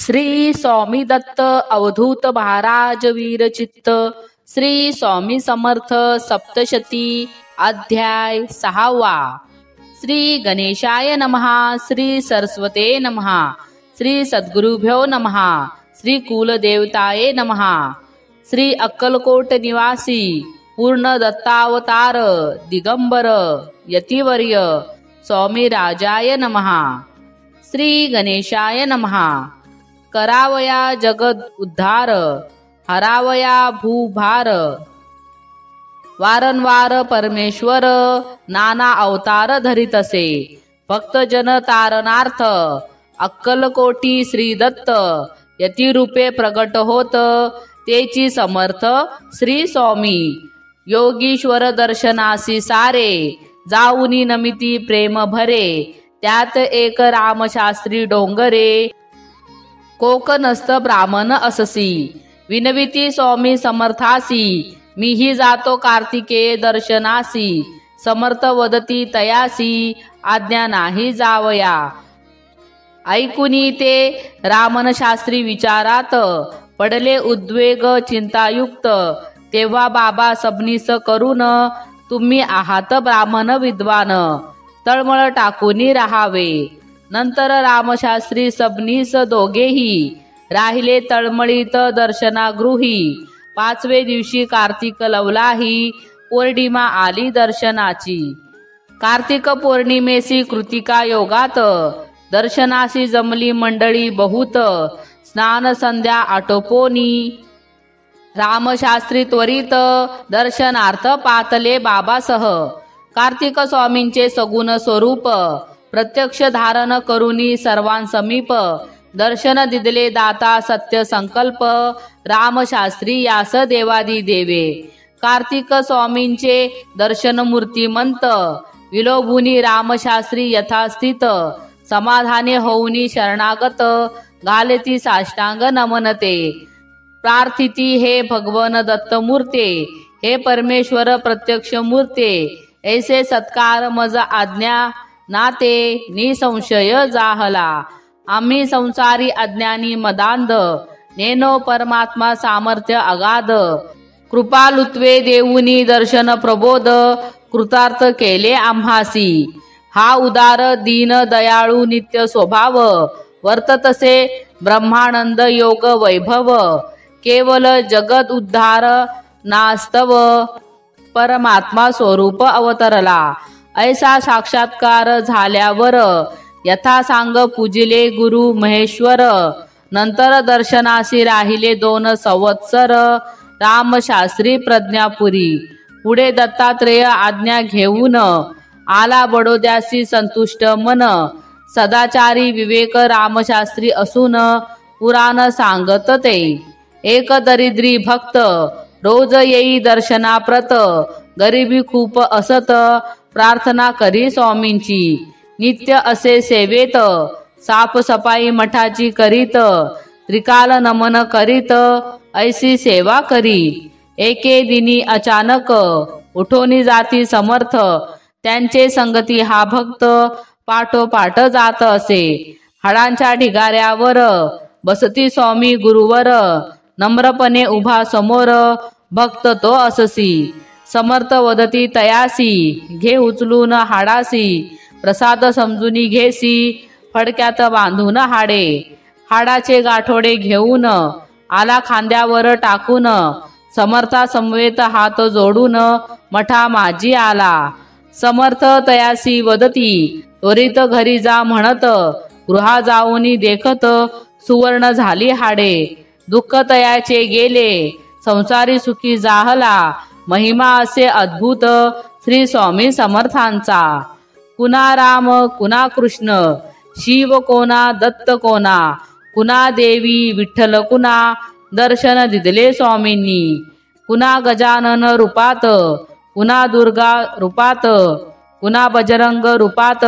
श्री स्वामी दत्त अवधूत महाराज वीरचित्त श्री स्वामी समर्थ सप्तशती अध्याय 6वा। श्री गणेशाय नमः। श्री सरस्वते नमः। श्री सद्गुरुभ्यो नमः। श्री कुलदेवताये नमः। श्री अक्कलकोट निवासी पूर्ण दत्तावतार दिगंबर यतिवर्य स्वामी राजाय नमः। श्री गणेशाय नमः। करावया जगद उद्धार हरावया भूभार वारंवार परमेश्वर नाना अवतार धरितसे भक्तजन तारणार्थ अक्कलकोटी श्री दत्त यतिरूपे प्रगट होत तेची समर्थ श्री स्वामी योगीश्वर दर्शनासी सारे जाऊनी नमिती प्रेम भरे त्यात एक रामशास्त्री डोंगरे कोकणस्थ ब्राह्मण अससी विनविती स्वामी समर्थासी मीही जातो कार्तिकेय दर्शनासी समर्थ वदती तयासी आज्ञा नाही जावया। ऐकुनी ते रामन शास्त्री विचारात पडले उद्वेग चिंतायुक्त तेव्हा बाबा सबनीस करून तुम्ही आहात ब्राह्मण विद्वान तळमळ टाकूनी राहावे। नंतर रामशास्त्री सबनीस दोघेही राहिले तळमळीत दर्शनागृही। 5वे दिवशी कार्तिक लवलाही पौर्णिमा आली दर्शनाची। कार्तिक पौर्णिमेसी कृतिका योगात दर्शनासी जमली मंडळी बहुत स्नान संध्या आटोपोनी रामशास्त्री त्वरित दर्शनार्थ पातले बाबासह। कार्तिक स्वामींचे सगुण स्वरूप प्रत्यक्ष धारण करुनी सर्वांसमीप दर्शन दिदले दाता सत्य संकल्प रामशास्त्री यास देवादी देवे। कार्तिक स्वामींचे दर्शन मूर्तिमंत विलोभुनी रामशास्त्री यथास्थित समाधाने होऊनी शरणागत घालती साष्टांग नमनते प्रार्थिती हे भगवन दत्तमूर्ते हे परमेश्वर प्रत्यक्ष मूर्ते ऐसे सत्कार मज आज्ञा नाते निसंशय जाहला। आम्ही संसारी अज्ञानी मदांध नेनो परमात्मा सामर्थ्य अगाध कृपालुत्वे देऊनी दर्शन प्रबोध कृतार्थ केले आम्हासी। हा उदार दीन दयाळू नित्य स्वभाव वर्ततसे ब्रह्मानंद योग वैभव केवल जगद उद्धार नास्तव परमात्मा स्वरूप अवतरला। ऐसा साक्षात्कार झाल्यावर यथा सांग पूजिले गुरु महेश्वर। नंतर दर्शनासी राहिले 2 संवत्सर रामशास्त्री प्रज्ञापुरी। पुढे दत्तात्रेय आज्ञा घेऊन आला बडोद्यासी संतुष्ट मन सदाचारी विवेक रामशास्त्री असून पुराण सांगत ते। एक दरिद्री भक्त रोज येई दर्शनाप्रत गरिबी खूप असत प्रार्थना करी स्वामींची। नित्य असे सेवेत साफसफाई मठाची करीत त्रिकाल नमन करीत ऐसी सेवा करी। एके दिनी अचानक उठोनी जाती समर्थ त्यांचे संगती हा भक्त पाठोपाठ जात असे। हाडांच्या ढिगाऱ्यावर बसती स्वामी गुरुवर नम्रपणे उभा समोर भक्त तो अससी। समर्थ वदती तयासी घे उचलून हाडासी प्रसाद समजुनी घेसी फडक्यात बांधून हाडे। हाडाचे गाठोडे घेऊन आला खांद्यावर टाकून समर्था समवेत हात जोडून मठा माझी आला। समर्थ तयासी वदती त्वरित घरी जा म्हणत गृहा जाऊनी देखत सुवर्ण झाली हाडे। दुःख तयाचे गेले संसारी सुखी जाहला महिमा असे अद्भुत श्री स्वामी समर्थांचा। कुणा राम कुणा कृष्ण शिव कोणा दत्त कोणा कुणा देवी विठ्ठल कुणा दर्शन दिदले स्वामींनी। कुणा गजानन रूपात कुणा दुर्गा रूपात कुणा बजरंग रूपात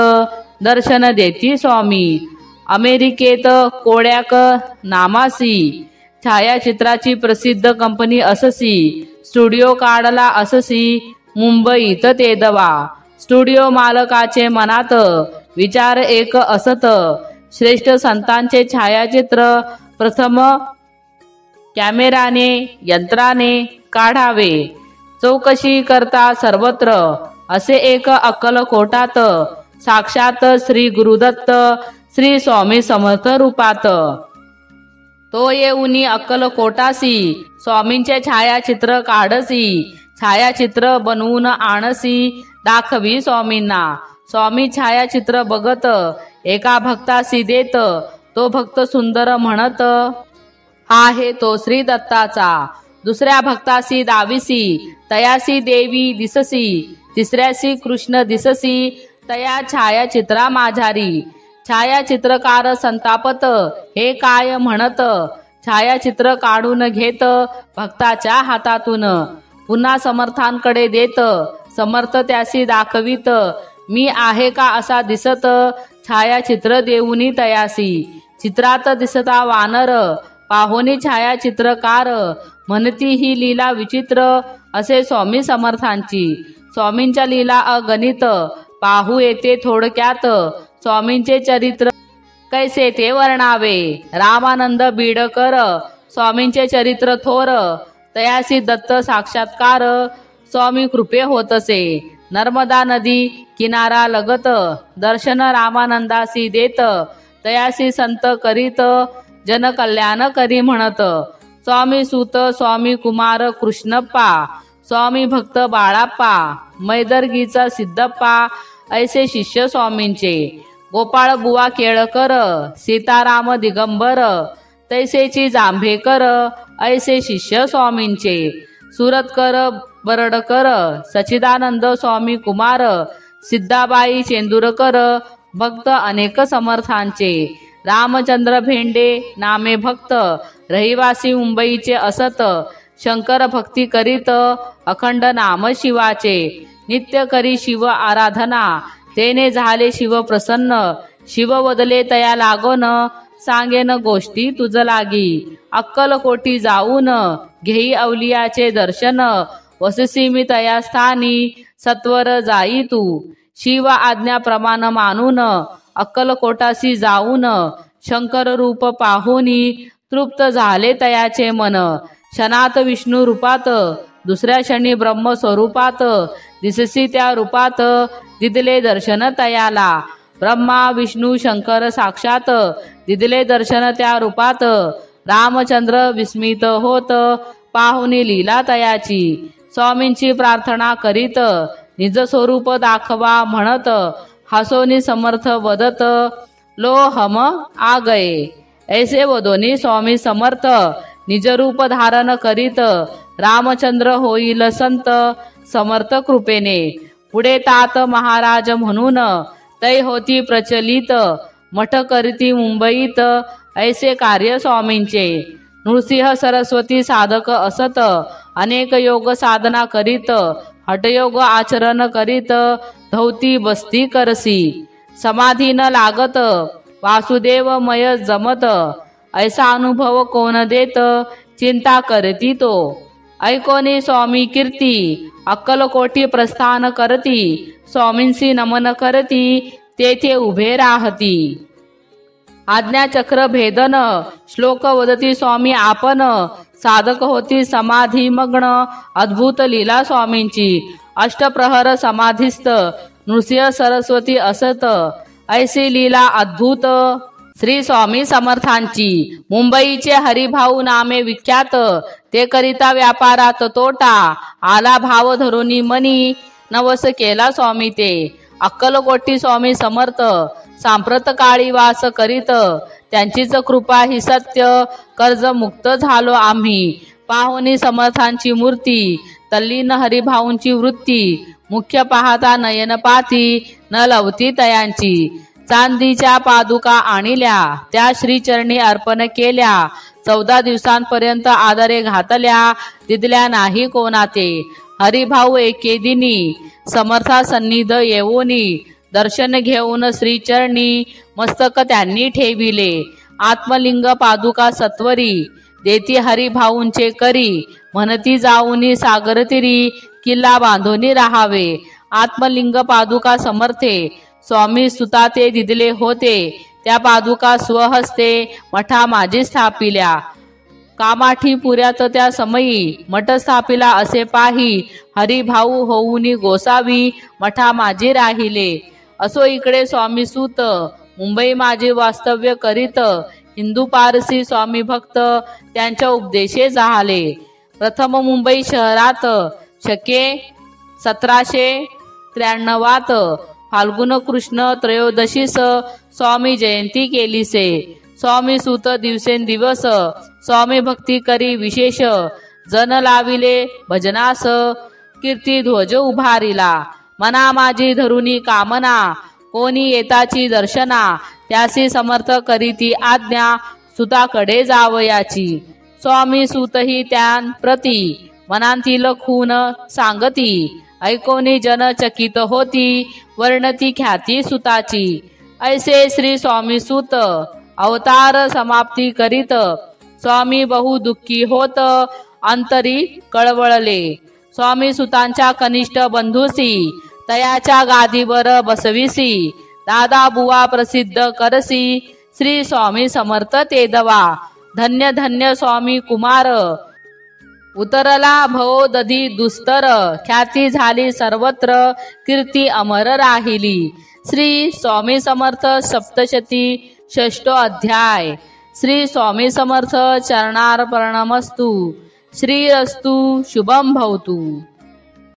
दर्शन देती स्वामी। अमेरिकेत कोड्याक नामासी छायाचित्राची प्रसिद्ध कंपनी अससी स्टुडिओ काढला अससी मुंबईत तेदवा। स्टुडिओ मालकाचे मनात विचार एक असत श्रेष्ठ संतांचे छायाचित्र प्रथम कॅमेराने यंत्राने काढावे, चौकशी करता सर्वत्र असे एक अक्कलकोटात साक्षात श्री गुरुदत्त श्री स्वामी समर्थ रूपात. तो येऊनी अक्कलकोटासी स्वामींचे छायाचित्र काढसी, छायाचित्र बनवून आणसी दाखवी स्वामींना. स्वामी छायाचित्र बघत एका भक्तासी देत, तो भक्त सुंदर म्हणत आहे तो श्री दत्ताचा. दुसऱ्या भक्तासी दाविसी तयासी देवी दिससी, तिसऱ्यासी कृष्ण दिससी तया छायाचित्रा माझारी. छायाचित्रकार संतापत हे काय म्हणत, छायाचित्र काढून घेत भक्ताच्या हातातून, पुन्हा समर्थांकडे देत. समर्थ त्यासी दाखवित, मी आहे का असा दिसत छायाचित्र देऊनी तयासी. चित्रात दिसता वानर पाहोनी छायाचित्रकार, म्हणती ही लीला विचित्र असे स्वामी समर्थांची. स्वामींच्या लीला अगणित पाहू येते थोडक्यात, स्वामींचे चरित्र कैसे ते वर्णावे. रामानंद बीडकर स्वामींचे चरित्र थोर, तयासी दत्त साक्षात्कार स्वामी कृपे होतसे. नर्मदा नदी किनारा लगत दर्शन रामानंदासी देत, तयासी संत करीत जनकल्याण करी म्हणत. स्वामी सूत स्वामी कुमार कृष्णप्पा, स्वामी भक्त बाळाप्पा, मैदर्गीचा सिद्धप्पा ऐसे शिष्य स्वामींचे. गोपाळ बुवा केळकर, सीताराम दिगंबर तैसेची जांभेकर ऐसे शिष्य स्वामींचे. सुरतकर बरडकर, सचिदानंद स्वामी कुमार, सिद्धाबाई चेंदूरकर भक्त अनेक समर्थांचे. रामचंद्र भेंडे नामे भक्त, रहिवासी मुंबईचे असत, शंकर भक्ती करीत अखंड नाम शिवाचे. नित्य करी शिव आराधना, तेने झाले शिव प्रसन्न. शिव वदले तया लागोन, सांगेन गोष्टी तुझ लागी. अक्कलकोटी जाऊन घेई अवलियाचे दर्शन, वससी मी तया स्थानी सत्वर जाई तू. शिव आज्ञा प्रमाण मानून अक्कलकोटासी जाऊन, शंकर रूप पाहुनी तृप्त झाले तयाचे मन. क्षणात विष्णू रूपात, दुसऱ्या क्षणी ब्रह्म स्वरूपात, दिससी त्या रूपात दिदले दर्शन तयाला. ब्रह्मा विष्णू शंकर साक्षात, दिदले दर्शन त्या रूपात. रामचंद्र विस्मित होत पाहुनी लीला तयाची. स्वामींची प्रार्थना करीत निज स्वरूप दाखवा म्हणत, हसोनी समर्थ वदत लो हम आ गए. ऐसे वदोनी स्वामी समर्थ निजरूप धारण करीत, रामचंद्र होईल संत समर्थ कृपेने. पुढे तात महाराज म्हणून तै होती प्रचलित, मठ करीती मुंबईत ऐसे कार्य स्वामींचे. नृसिंह सरस्वती साधक असत, अनेक योग साधना करीत, हठयोग आचरण करीत धौती बसती करसी. समाधी न लागत वासुदेवमय जमत, ऐसा अनुभव कोण देत चिंता करती तो. ऐकोनी स्वामी कीर्ती अक्कलकोटी प्रस्थान करती, स्वामींसी नमन करती तेथे उभे राहती. आज्ञाचक्र भेदन श्लोक वदती स्वामी आपण, साधक होती समाधी मग्न अद्भुत लीला स्वामींची. अष्टप्रहर समाधीस्थ नृसिंह सरस्वती असत, ऐसी लीला अद्भुत श्री स्वामी समर्थांची. मुंबईचे हरिभाऊ नामे विख्यात, ते करिता व्यापारात तोटा, आला भाव धरुनी मनी नवस केला स्वामी ते. अक्कलकोटी स्वामी समर्थ सांप्रत काळी वास करीत, त्यांचीच कृपा ही सत्य कर्ज मुक्त झालो आम्ही. पाहुनी समर्थांची मूर्ती, तल्लीन हरिभाऊंची वृत्ती, मुख्य पाहता नयन पाती न लवती तयांची. चांदीच्या पादुका आणिल्या, त्या श्रीचरणी अर्पण केल्या, 14 दिवसांपर्यंत आदरे घातल्या, दिदल्या नाही कोणाते. हरिभाऊ एके दिनी समर्था सन्निध येऊनी, दर्शन घेऊन श्रीचरणी मस्तक त्यांनी ठेविले. आत्मलिंग पादुका सत्वरी देती हरिभाऊंचे करी, म्हणती जाऊनी सागर तिरी किल्ला बांधूनी राहावे. आत्मलिंग पादुका समर्थे स्वामी सुता ते दिदले होते, त्या पादुका स्वहस्ते मठा माझी स्थापिल्या। कामाठी पुऱ्यात त्या समयी मठ स्थापिला असे पाही, हरिभाऊ होऊनी गोसावी मठा माझी राहिले। असो इकडे स्वामी सूत मुंबई माझे वास्तव्य करीत, हिंदू पारसी स्वामी भक्त त्यांच्या उपदेशे जाहले। प्रथम मुंबई शहरात शके 1793 फाल्गुन कृष्ण त्रयोदशीस स्वामी जयंती केलीसे। स्वामी सूत दिवसेंदिवस स्वामी भक्ती करी विशेष, जन लाविले भजनास कीर्ती ध्वज उभारिला। मना माझी धरुनी कामना, कोणी येताची दर्शना, त्यासी समर्थ करीती आज्ञा, सुताकडे जावयाची। स्वामी सूतही त्यां प्रती मनांतील खून सांगती, ऐकोनी जन चकित होती, वर्णती ख्याती सुताची। ऐसे श्री स्वामी सूत अवतार समाप्ती करीत, स्वामी बहु दुःखी होत अंतरी कळवळले। स्वामी सुतांच्या कनिष्ठ बंधूसी तयाच्या गादीवर बसविसी, दादा बुवा प्रसिद्ध करसी, श्री स्वामी समर्थ तेदवा। धन्य धन्य स्वामी कुमार, उतरला भव दधी दुस्तर, ख्याती झाली सर्वत्र, कीर्ती अमर राहिली। श्री स्वामी समर्थ सप्तशती 6 अध्याय। श्री स्वामी समर्थ चरणार्पणमस्तु। श्रीरस्तु शुभम भवतु।